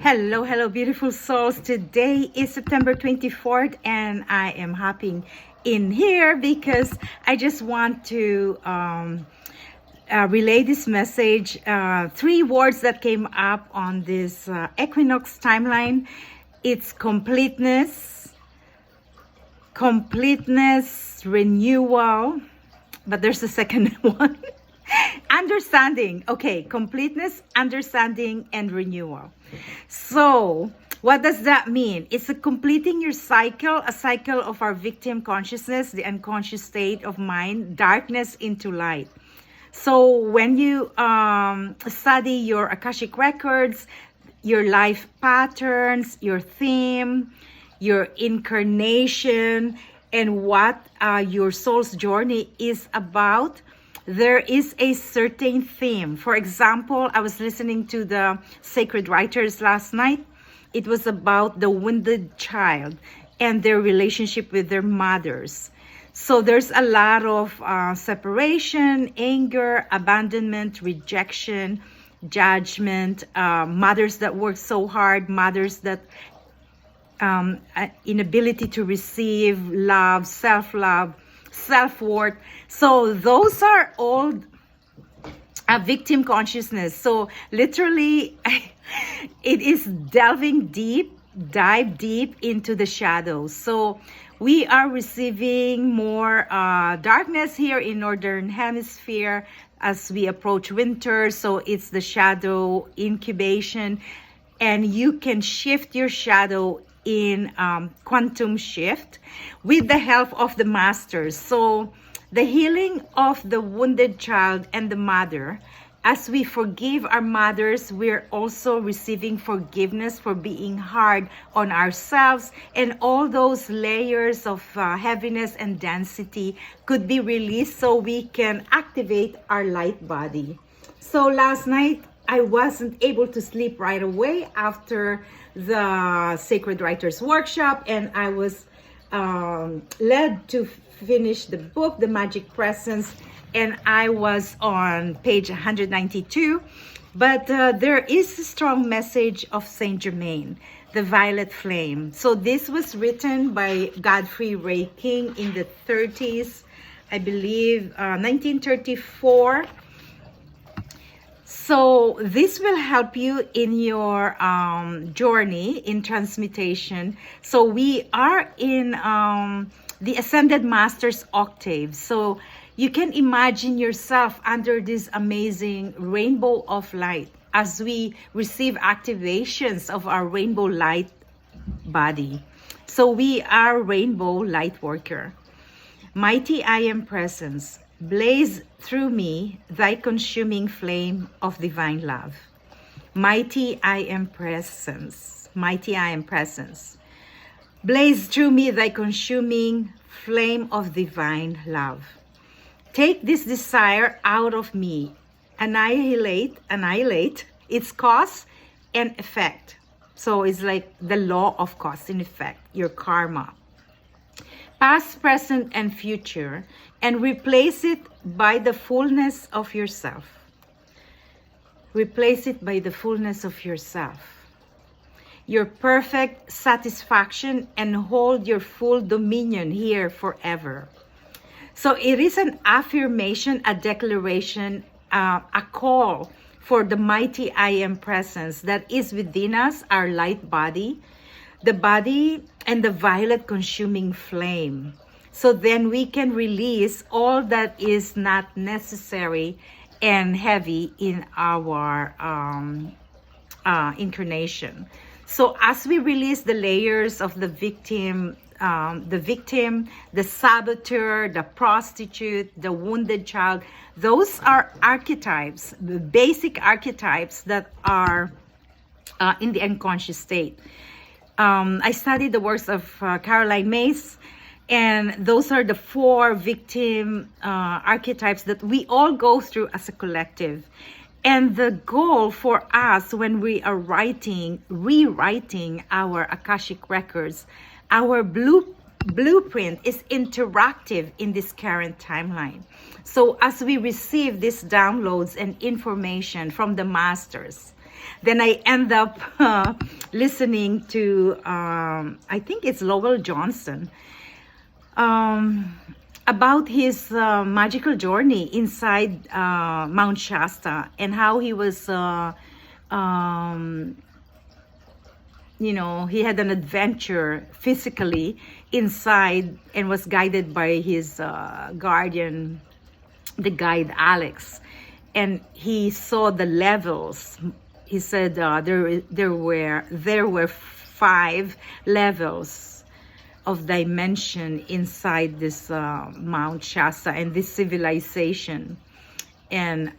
Hello, hello, beautiful souls. Today is September 24th, and I am hopping in here because I just want to relay this message. Three words that came up on this Equinox timeline. It's completeness, renewal, but there's a second one. Understanding. Okay, completeness, understanding, and renewal. So what does that mean? It's a completing your cycle, a cycle of our victim consciousness, the unconscious state of mind, darkness into light. So when you study your Akashic records, your life patterns, your theme, your incarnation, and what your soul's journey is about, there is a certain theme. For example, I was listening to the Sacred Writers last night. It was about the wounded child and their relationship with their mothers. So there's a lot of separation, anger, abandonment, rejection, judgment, mothers that work so hard, mothers that inability to receive love, self-love, self-worth. So those are all a victim consciousness. So literally it is dive deep into the shadows. So we are receiving more darkness here in Northern Hemisphere as we approach winter. So it's the shadow incubation, and you can shift your shadow in quantum shift with the help of the masters. So the healing of the wounded child and the mother, as we forgive our mothers, we're also receiving forgiveness for being hard on ourselves, and all those layers of heaviness and density could be released so we can activate our light body. So last night I wasn't able to sleep right away after the Sacred Writers workshop, and I was led to finish the book, The Magic Presence, and I was on page 192. But there is a strong message of Saint Germain, the violet flame. So this was written by Godfrey Ray King in the 30s, I believe, 1934. So this will help you in your journey in transmutation. So we are in the Ascended Master's octave. So you can imagine yourself under this amazing rainbow of light as we receive activations of our rainbow light body. So we are rainbow light worker. Mighty I am presence. Blaze through me thy consuming flame of divine love. Mighty I am presence. Mighty I am presence. Blaze through me thy consuming flame of divine love. Take this desire out of me. Annihilate its cause and effect. So it's like the law of cause and effect, your karma. Past, present, and future, and replace it by the fullness of yourself. Replace it by the fullness of yourself. Your perfect satisfaction, and hold your full dominion here forever. So it is an affirmation, a declaration, a call for the mighty I am presence that is within us, our light body, the body, and the violet consuming flame. So then we can release all that is not necessary and heavy in our incarnation. So as we release the layers of the victim, the saboteur, the prostitute, the wounded child, those are archetypes, the basic archetypes that are in the unconscious state. I studied the works of Caroline Myss, and those are the four victim archetypes that we all go through as a collective. And the goal for us when we are rewriting our Akashic records, our blueprint is interactive in this current timeline. So as we receive these downloads and information from the masters, Then I end up listening to, I think it's Lowell Johnson, about his magical journey inside Mount Shasta, and how he was, you know, he had an adventure physically inside and was guided by his guardian, the guide Alex. And he saw the levels. He said there were 5 levels of dimension inside this Mount Shasta and this civilization, and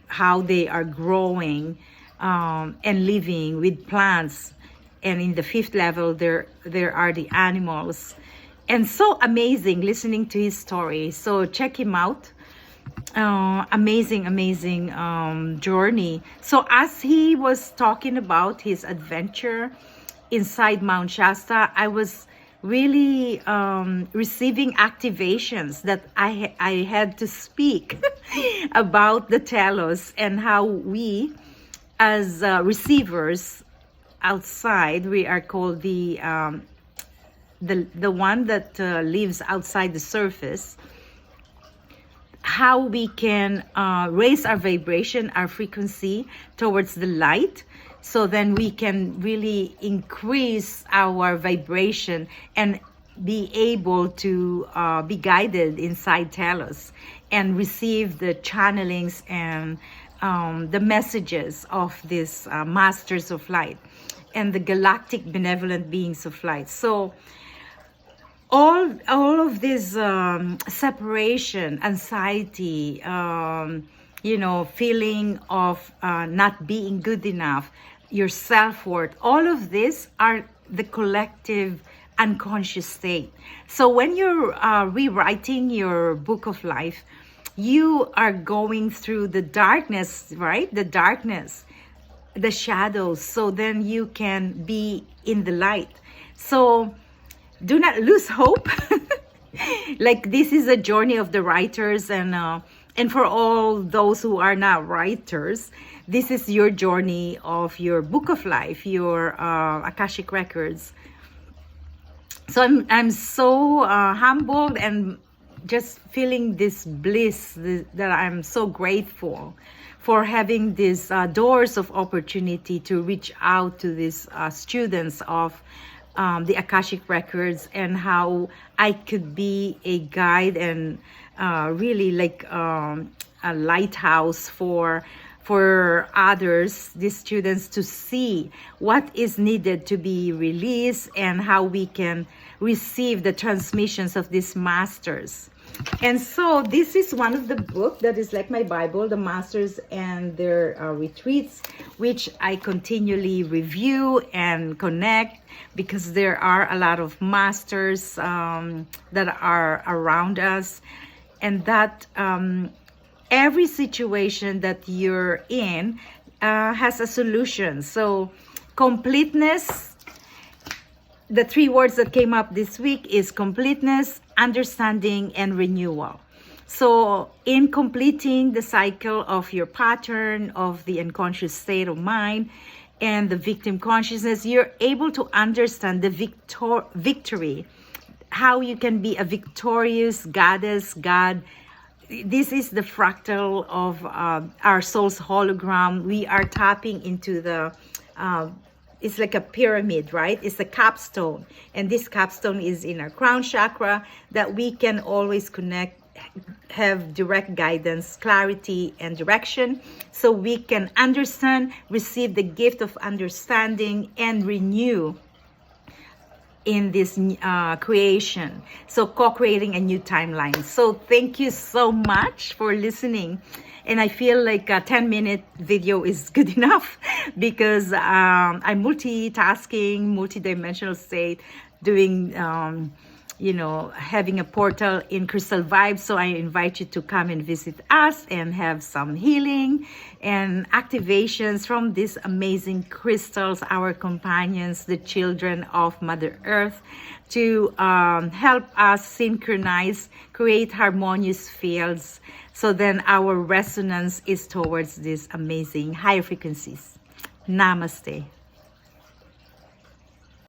how they are growing and living with plants. And in the 5th level, there are the animals. And so amazing listening to his story. So check him out. Amazing journey. So as he was talking about his adventure inside Mount Shasta, I was really receiving activations that I had to speak about the telos, and how we as receivers outside, we are called the one that lives outside the surface, how we can raise our vibration, our frequency towards the light, so then we can really increase our vibration and be able to be guided inside telos and receive the channelings and the messages of these masters of light and the galactic benevolent beings of light. So all of this separation, anxiety, you know, feeling of not being good enough, your self-worth, all of this are the collective unconscious state. So when you're rewriting your book of life, you are going through the darkness, right? The darkness, the shadows, so then you can be in the light. So do not lose hope. Like, this is a journey of the writers, and for all those who are not writers, this is your journey of your book of life, your Akashic records. So I'm so humbled and just feeling this bliss, that I'm so grateful for having these doors of opportunity to reach out to these students of the Akashic records, and how I could be a guide and really like a lighthouse for others, these students, to see what is needed to be released and how we can receive the transmissions of these masters. And so this is one of the books that is like my Bible, the Masters and their retreats, which I continually review and connect, because there are a lot of masters that are around us, and that every situation that you're in has a solution. So completeness, the 3 words that came up this week is completeness, understanding, and renewal. So in completing the cycle of your pattern of the unconscious state of mind and the victim consciousness, you're able to understand the victory, how you can be a victorious goddess, God. This is the fractal of our soul's hologram. We are tapping into the it's like a pyramid, right? It's a capstone, and this capstone is in our crown chakra, that we can always connect, have direct guidance, clarity, and direction, so we can understand, receive the gift of understanding, and renew in this creation. So co-creating a new timeline. So thank you so much for listening. And I feel like a 10-minute video is good enough, because I'm multitasking, multidimensional state, doing having a portal in Crystal Vibes. So I invite you to come and visit us and have some healing and activations from these amazing crystals, our companions, the children of Mother Earth, to help us synchronize, create harmonious fields. So then our resonance is towards these amazing higher frequencies. Namaste.